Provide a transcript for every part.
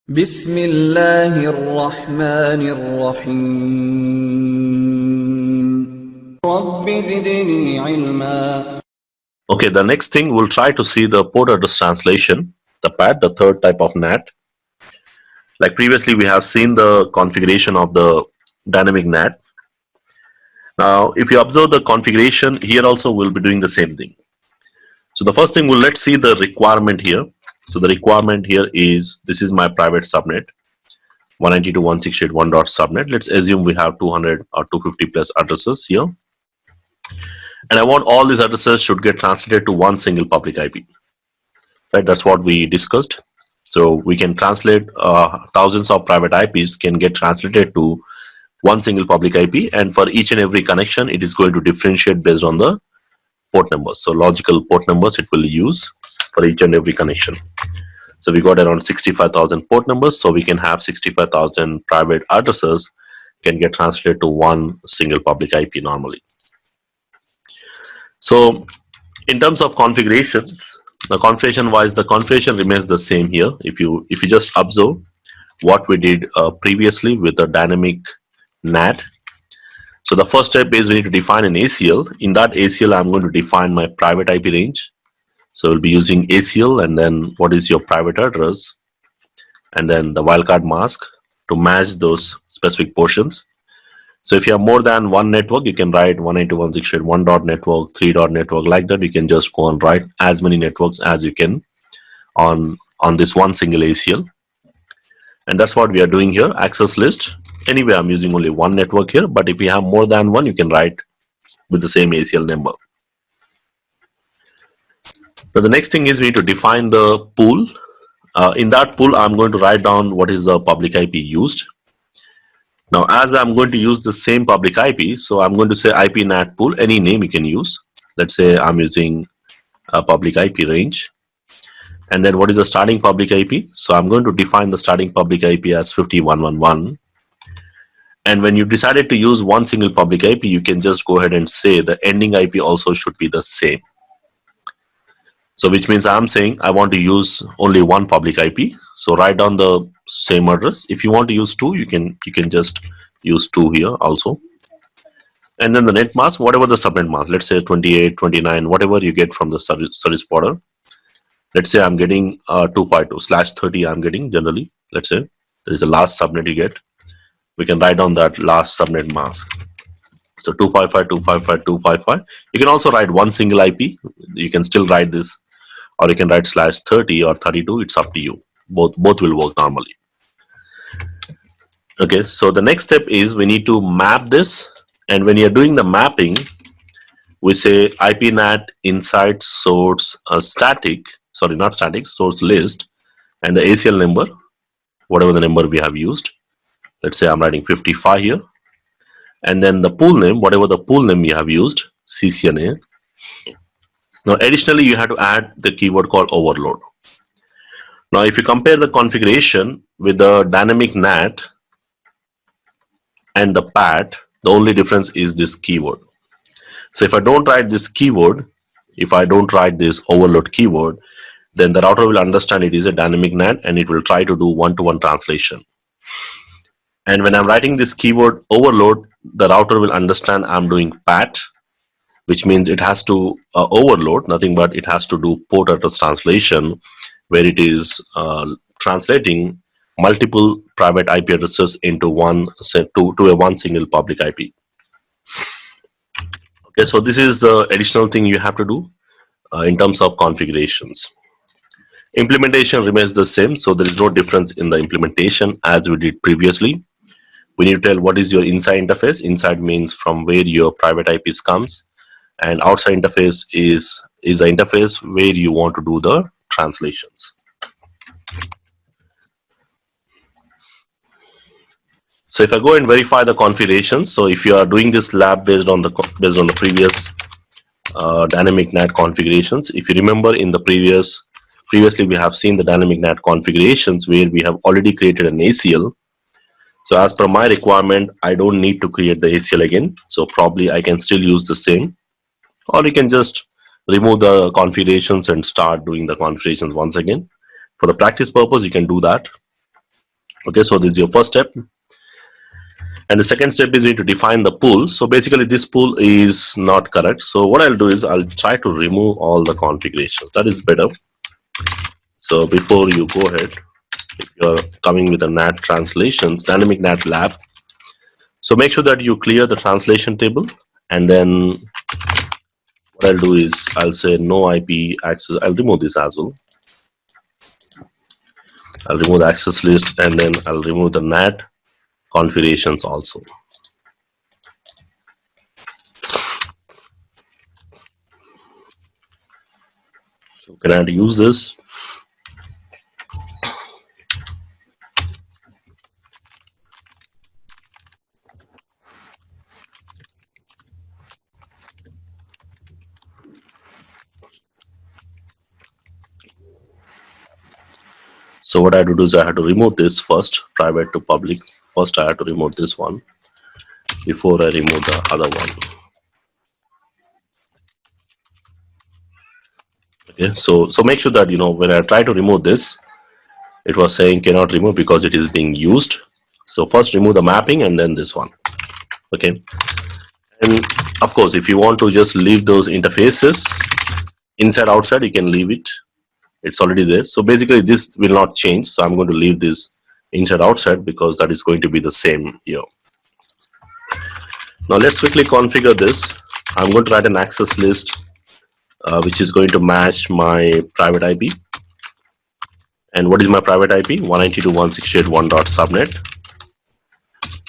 بسم الله الرحمن الرحيم رب زدني علما. Okay, the next thing we'll try to see the port address translation, the PAT, the third type of NAT. Like previously, we have seen the configuration of the dynamic NAT. Now, if you observe the configuration, here also we'll be doing the same thing. So the first thing, let's see the requirement here. So the requirement here is, this is my private subnet, 192.168.1.subnet. Let's assume we have 200 or 250 plus addresses here. And I want all these addresses should get translated to one single public IP. Right, that's what we discussed. So we can translate thousands of private IPs can get translated to one single public IP, and for each and every connection, it is going to differentiate based on the port numbers. So logical port numbers it will use for each and every connection. So we got around 65,000 port numbers, so we can have 65,000 private addresses can get translated to one single public IP normally. So in terms of configurations, the configuration wise, the configuration remains the same here. If you just observe what we did previously with the dynamic NAT. So the first step is we need to define an ACL. In that ACL, I'm going to define my private IP range. So we'll be using ACL, and then what is your private address, and then the wildcard mask to match those specific portions. So if you have more than one network, you can write 192.168.1.network, 3.network, like that. You can just go and write as many networks as you can on this one single ACL. And that's what we are doing here. Access list. Anyway, I'm using only one network here, but if you have more than one, you can write with the same ACL number. Now the next thing is we need to define the pool. In that pool, I'm going to write down what is the public IP used. Now, as I'm going to use the same public IP, so I'm going to say IP NAT pool, any name you can use. Let's say I'm using a public IP range. And then what is the starting public IP? So I'm going to define the starting public IP as 5111. And when you decided to use one single public IP, you can just go ahead and say the ending IP also should be the same. So which means I'm saying I want to use only one public IP. So write down the same address. If you want to use two, you can just use two here also. And then the net mask, whatever the subnet mask, let's say 28, 29, whatever you get from the service provider. Let's say I'm getting 252/30 I'm getting generally. Let's say there is a last subnet you get. We can write down that last subnet mask. So 255.255.255. You can also write one single IP. You can still write this, or you can write /30 or 32. It's up to you. Both will work normally. Okay, so the next step is we need to map this, and when you're doing the mapping, we say IP NAT inside source source list, and the ACL number, whatever the number we have used. Let's say I'm writing 55 here, and then the pool name, whatever the pool name you have used, CCNA. Now additionally, you have to add the keyword called overload. Now if you compare the configuration with the dynamic NAT and the PAT, the only difference is this keyword. So if I don't write this keyword, if I don't write this overload keyword, then the router will understand it is a dynamic NAT and it will try to do one-to-one translation. And when I'm writing this keyword overload, the router will understand I'm doing PAT, which means it has to overload, nothing but it has to do port address translation, where it is translating multiple private IP addresses into one single public IP. Okay, so this is the additional thing you have to do in terms of configurations. Implementation remains the same, so there is no difference in the implementation as we did previously. We need to tell what is your inside interface. Inside means from where your private IPs comes, and outside interface is the interface where you want to do the translations. So if I go and verify the configurations, so if you are doing this lab based on the previous dynamic NAT configurations, if you remember in the previously we have seen the dynamic NAT configurations where we have already created an ACL. So as per my requirement, I don't need to create the ACL again. So probably I can still use the same, or you can just remove the configurations and start doing the configurations once again. For the practice purpose, you can do that. Okay, so this is your first step. And the second step is we need to define the pool. So basically this pool is not correct. So what I'll do is I'll try to remove all the configurations. That is better. So before you go ahead, if you're coming with a NAT translations, dynamic NAT lab, so make sure that you clear the translation table. And then what I'll do is I'll say no IP access. I'll remove this as well. I'll remove the access list, and then I'll remove the NAT configurations also. So can I use this? So what I had to do is I had to remove this first, private to public. First I had to remove this one before I remove the other one. Okay, so make sure that, you know, when I try to remove this, it was saying cannot remove because it is being used. So first remove the mapping and then this one. Okay, and of course if you want to just leave those interfaces inside outside, you can leave it. It's already there. So basically this will not change. So I'm going to leave this inside outside because that is going to be the same here. Now let's quickly configure this. I'm going to write an access list which is going to match my private IP. And what is my private IP? 192.168.1.subnet.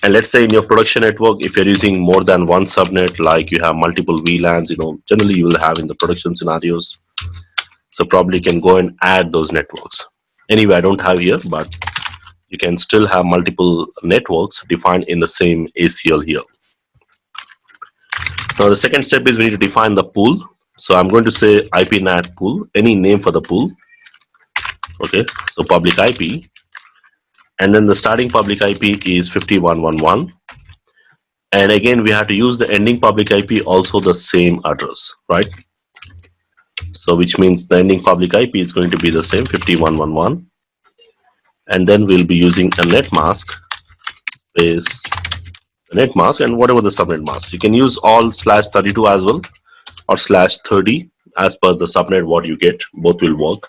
And let's say in your production network, if you're using more than one subnet, like you have multiple VLANs, you know, generally you will have in the production scenarios. So probably you can go and add those networks. Anyway, I don't have here, but you can still have multiple networks defined in the same ACL here. Now the second step is we need to define the pool. So I'm going to say IP NAT pool, any name for the pool. Okay, so public IP. And then the starting public IP is 5111. And again, we have to use the ending public IP also the same address, right? So which means the ending public IP is going to be the same, 5111. And then we'll be using a net mask space the net mask and whatever the subnet mask. You can use all /32 as well or /30 as per the subnet what you get. Both will work.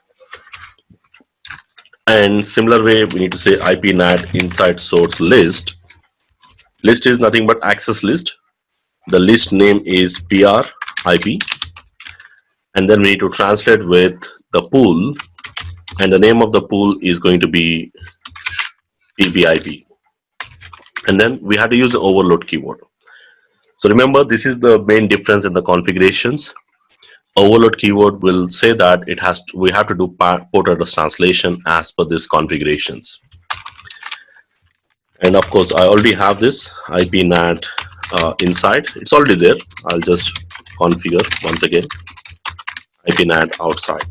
And similar way, we need to say IP NAT inside source list. List is nothing but access list. The list name is PR IP. And then we need to translate with the pool. And the name of the pool is going to be PBIP. And then we have to use the overload keyword. So remember, this is the main difference in the configurations. Overload keyword will say that we have to do port address translation as per these configurations. And of course, I already have this IP NAT inside. It's already there. I'll just configure once again IP NAT outside.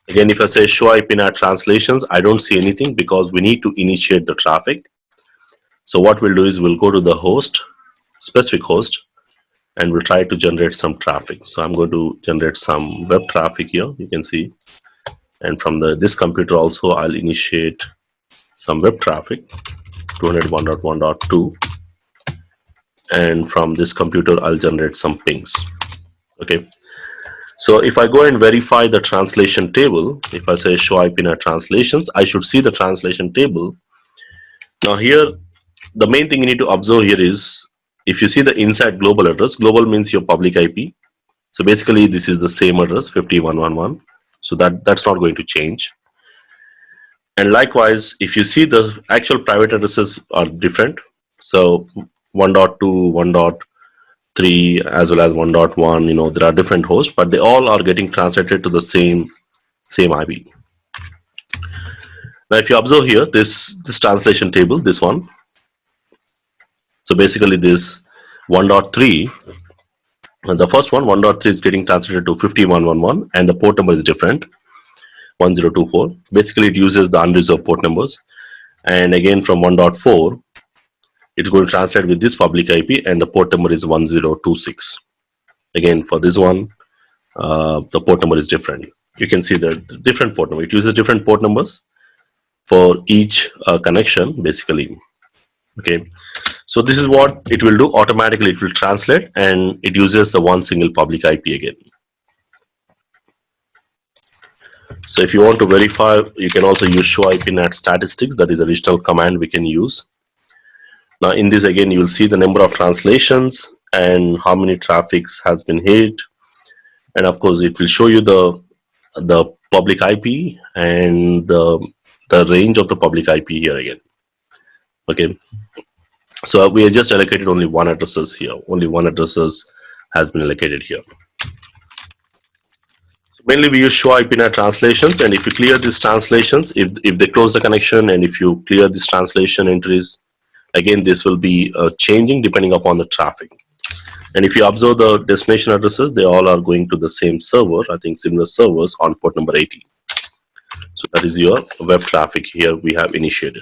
Again, if I say show IP NAT translations, I don't see anything because we need to initiate the traffic. So what we'll do is we'll go to the host, specific host, and we'll try to generate some traffic. So I'm going to generate some web traffic here, you can see. And from this computer also, I'll initiate some web traffic, 201.1.2. And from this computer, I'll generate some pings. Okay. So if I go and verify the translation table, if I say show IP NAT translations, I should see the translation table. Now here, the main thing you need to observe here is, if you see the inside global address, global means your public IP. So basically this is the same address, 5111. So that's not going to change. And likewise, if you see the actual private addresses are different. So 1.2, 1.3 as well as 1.1, you know, there are different hosts, but they all are getting translated to the same IP. Now if you observe here, this translation table, this one. So basically this 1.3, the first one, 1.3 is getting translated to 5111 and the port number is different, 1024. Basically it uses the unreserved port numbers. And again from 1.4, it's going to translate with this public IP and the port number is 1026. Again for this one, the port number is different. You can see the different port number. It uses different port numbers for each connection basically. Okay, so this is what it will do. Automatically it will translate, and it uses the one single public IP again. So if you want to verify, you can also use show IPNet statistics. That is an additional command we can use. Now in this again, you will see the number of translations and how many traffics has been hit, and of course it will show you the public IP and the range of the public IP here again. Okay, so we have just allocated only one addresses here. Only one addresses has been allocated here. So mainly we use show IPNet translations, and if you clear these translations, if they close the connection, and if you clear this translation entries, again this will be changing depending upon the traffic. And if you observe the destination addresses, they all are going to the same server. I think similar servers on port number 80. So that is your web traffic here we have initiated.